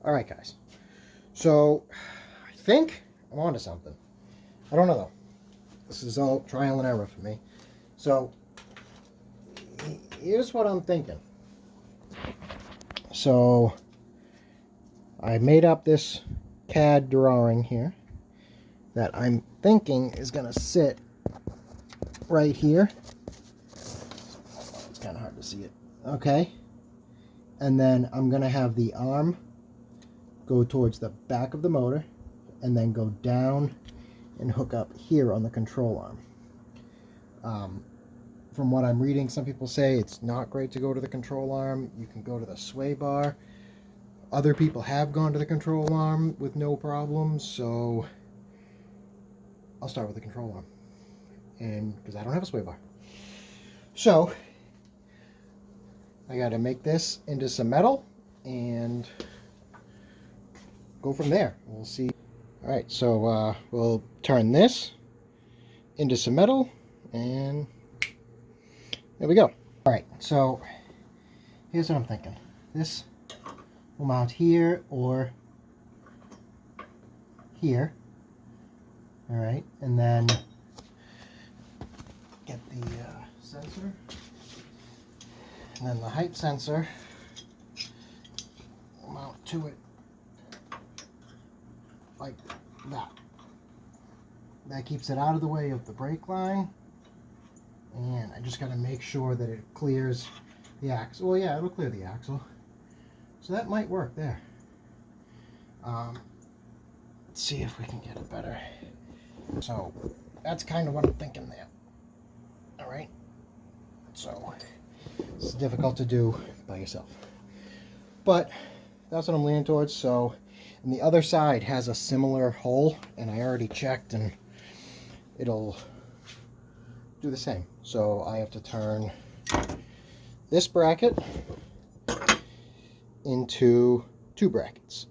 All right, guys. So I think I'm onto something. I don't know though. This is all trial and error for me. So here's what I'm thinking. So I made up this CAD drawing here that I'm thinking is going to sit right here. It's kind of hard to see it. Okay. And then I'm going to have the arm go towards the back of the motor and then go down and hook up here on the control arm. From what I'm reading, some people say it's not great to go to the control arm. You can go to the sway bar. Other people have gone to the control arm with no problems, so I'll start with the control arm, and because I don't have a sway bar. So I got to make this into some metal and go from there. We'll see. All right, so we'll turn this into some metal, and there we go. All right, so here's what I'm thinking. This will mount here or here. All right, and then get the sensor, and then the height sensor will mount to it like that. That keeps it out of the way of the brake line. And I just got to make sure that it clears the axle. Well, yeah, it'll clear the axle. So that might work there. Let's see if we can get it better. So that's kind of what I'm thinking there. All right. So it's difficult to do by yourself. But that's what I'm leaning towards. So, and the other side has a similar hole, and I already checked, and it'll do the same. So I have to turn this bracket into two brackets.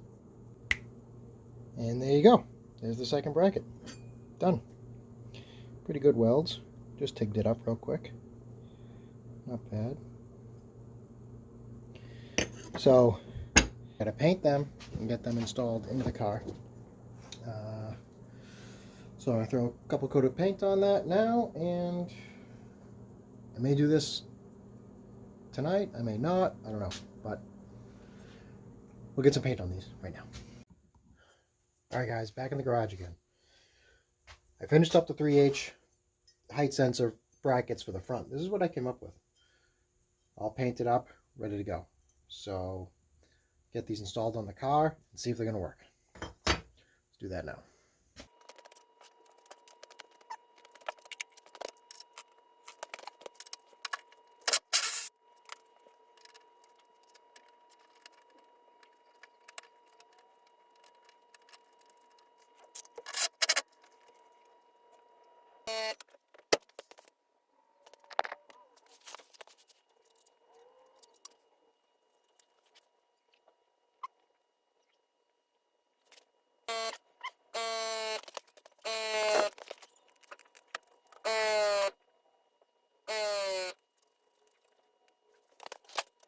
And there you go. There's the second bracket. Done. Pretty good welds. Just tigged it up real quick. Not bad. So, gotta paint them and get them installed into the car. So I throw a couple coat of paint on that now, and I may do this tonight, I may not, I don't know, but we'll get some paint on these right now. Alright guys, back in the garage again. I finished up the 3H height sensor brackets for the front. This is what I came up with. All painted up, ready to go. So, get these installed on the car and see if they're going to work. Let's do that now.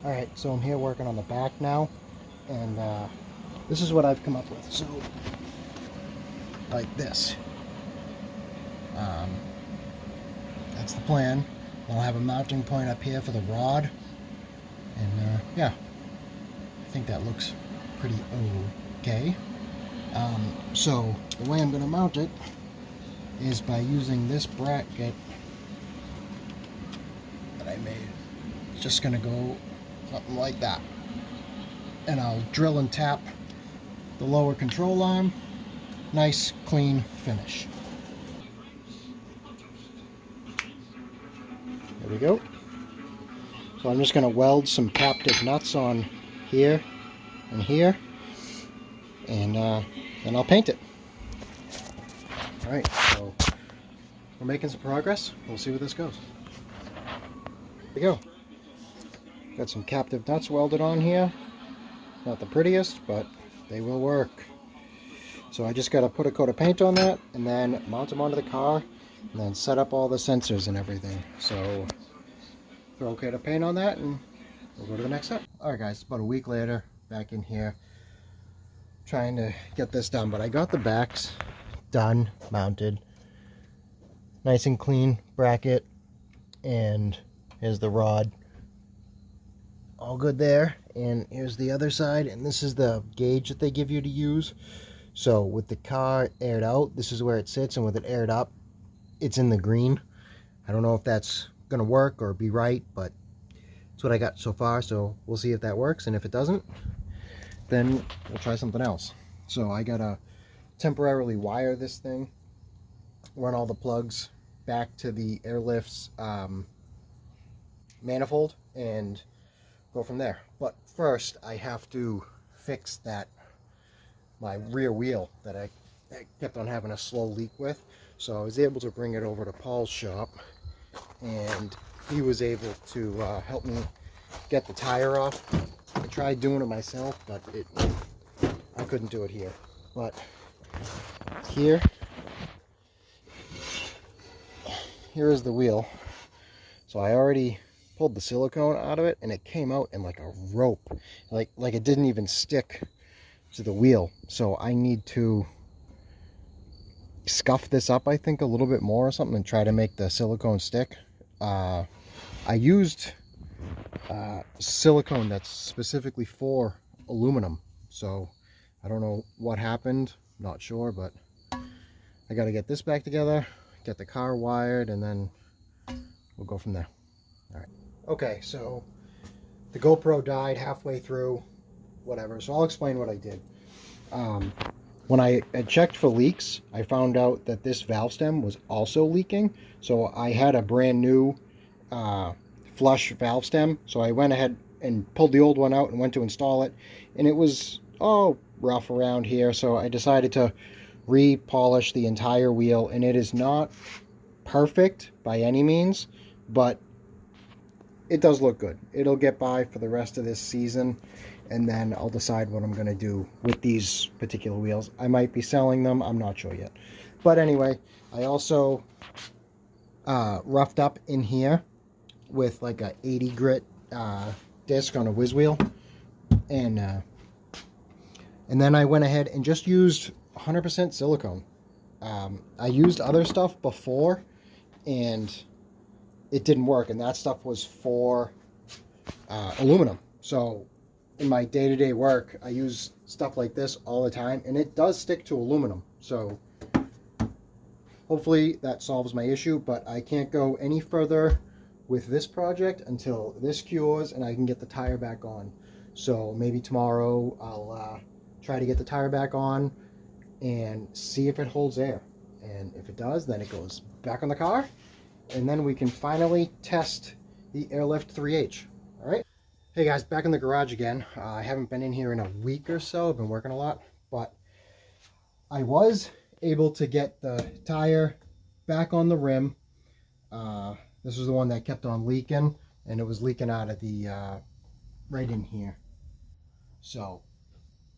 Alright, so I'm here working on the back now, and this is what I've come up with. So, like this. That's the plan. I'll have a mounting point up here for the rod, and yeah, I think that looks pretty okay. So, the way I'm going to mount it is by using this bracket that I made. It's just going to go something like that, and I'll drill and tap the lower control arm. Nice clean finish. There we go. So I'm just going to weld some captive nuts on here and here, and then I'll paint it. Alright, so we're making some progress. We'll see where this goes. There we go. Got some captive nuts welded on here. Not the prettiest, but they will work. So I just got to put a coat of paint on that and then mount them onto the car and then set up all the sensors and everything. So throw a coat of paint on that and we'll go to the next step. Alright guys, about a week later, back in here. trying to get this done, but I got the backs done, mounted, nice and clean bracket, and here's the rod, all good there. And here's the other side, and this is the gauge that they give you to use. So with the car aired out, this is where it sits, and with it aired up, it's in the green. I don't know if that's gonna work or be right, but it's what I got so far, so we'll see if that works, and if it doesn't, then we'll try something else. So I gotta temporarily wire this thing, run all the plugs back to the Airlift's manifold, and go from there. But first I have to fix my rear wheel that I kept on having a slow leak with. So I was able to bring it over to Paul's shop, and he was able to help me get the tire off. I tried doing it myself, but I couldn't do it here. But here is the wheel. So I already pulled the silicone out of it, and it came out in like a rope, like it didn't even stick to the wheel. So I need to scuff this up, I think, a little bit more or something, and try to make the silicone stick. I used silicone that's specifically for aluminum, so I don't know what happened, not sure, but I got to get this back together, get the car wired, and then we'll go from there. All right. Okay, so the GoPro died halfway through, whatever, so I'll explain what I did. When I had checked for leaks, I found out that this valve stem was also leaking. So I had a brand new flush valve stem. So I went ahead and pulled the old one out and went to install it. And it was all rough around here. So I decided to re-polish the entire wheel. And it is not perfect by any means, but it does look good. It'll get by for the rest of this season. And then I'll decide what I'm going to do with these particular wheels. I might be selling them. I'm not sure yet. But anyway, I also roughed up in here with like a 80 grit disc on a whiz wheel. And then I went ahead and just used 100% silicone. I used other stuff before, and it didn't work. And that stuff was for aluminum. So in my day-to-day work, I use stuff like this all the time, and it does stick to aluminum. So hopefully that solves my issue, but I can't go any further with this project until this cures and I can get the tire back on. So maybe tomorrow I'll try to get the tire back on and see if it holds air. And if it does, then it goes back on the car, and then we can finally test the Airlift 3H. All right. Hey guys, back in the garage again. I haven't been in here in a week or so. I've been working a lot, but I was able to get the tire back on the rim. This was the one that kept on leaking, and it was leaking out of the right in here. So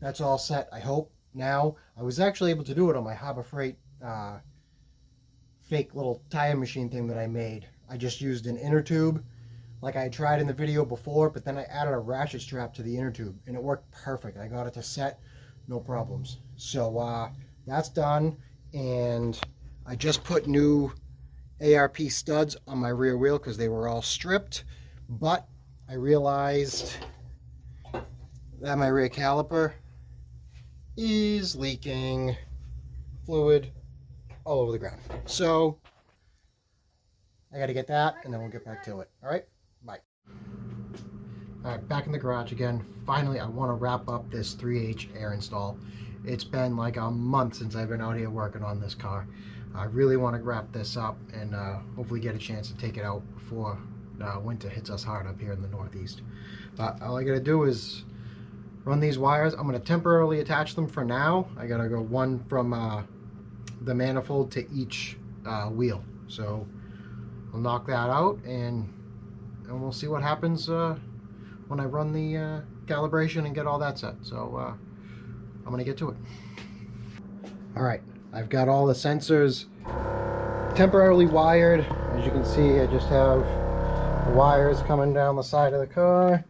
that's all set, I hope. Now, I was actually able to do it on my Harbor Freight fake little tire machine thing that I made. I just used an inner tube like I tried in the video before, but then I added a ratchet strap to the inner tube, and it worked perfect. I got it to set, no problems. So that's done, and I just put new ARP studs on my rear wheel because they were all stripped, but I realized that my rear caliper is leaking fluid all over the ground. So I got to get that, and then we'll get back to it. All right, bye. All right, back in the garage again. Finally, I want to wrap up this 3H air install. It's been like a month since I've been out here working on this car. I really want to wrap this up and hopefully get a chance to take it out before winter hits us hard up here in the Northeast. All I got to do is run these wires. I'm going to temporarily attach them for now. I got to go one from the manifold to each wheel. So I'll knock that out, and we'll see what happens when I run the calibration and get all that set. So I'm gonna get to it. All right, I've got all the sensors temporarily wired. As you can see, I just have the wires coming down the side of the car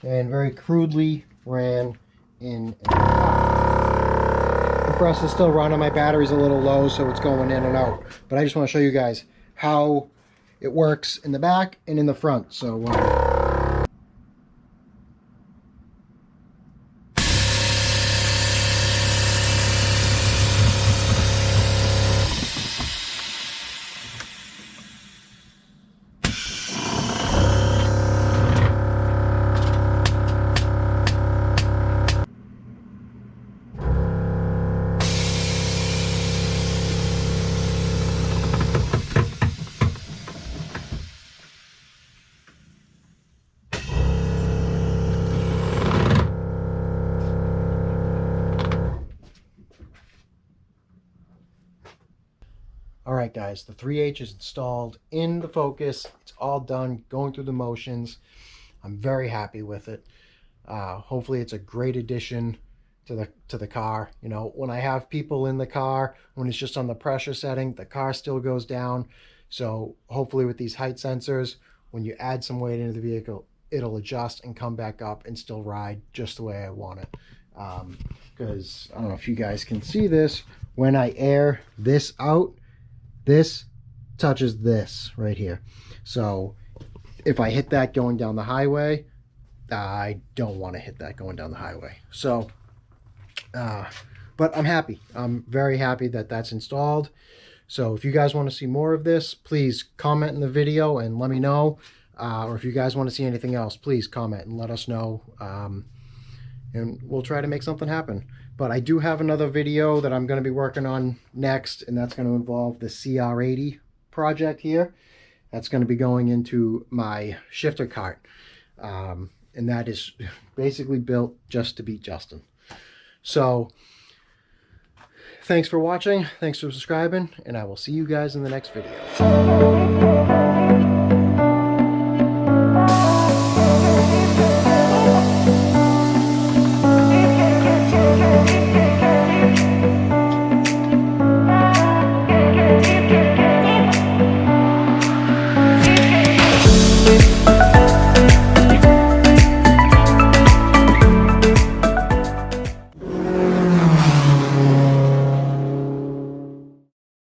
and very crudely ran in and out. compressor's still running. My battery's a little low, so it's going in and out. But I just want to show you guys how it works in the back and in the front. So all right, guys, the 3H is installed in the Focus. It's all done, going through the motions. I'm very happy with it. Hopefully it's a great addition to the car. You know, when I have people in the car, when it's just on the pressure setting, the car still goes down. So hopefully with these height sensors, when you add some weight into the vehicle, it'll adjust and come back up and still ride just the way I want it. Because I don't know if you guys can see this, when I air this out, this touches this right here. So if I hit that going down the highway, I don't want to hit that going down the highway. So but I'm happy. I'm very happy that that's installed. So if you guys want to see more of this, please comment in the video and let me know. Or if you guys want to see anything else, please comment and let us know. And we'll try to make something happen. But I do have another video that I'm going to be working on next, and that's going to involve the CR80 project here. That's going to be going into my shifter cart. And that is basically built just to beat Justin. So thanks for watching, thanks for subscribing, and I will see you guys in the next video.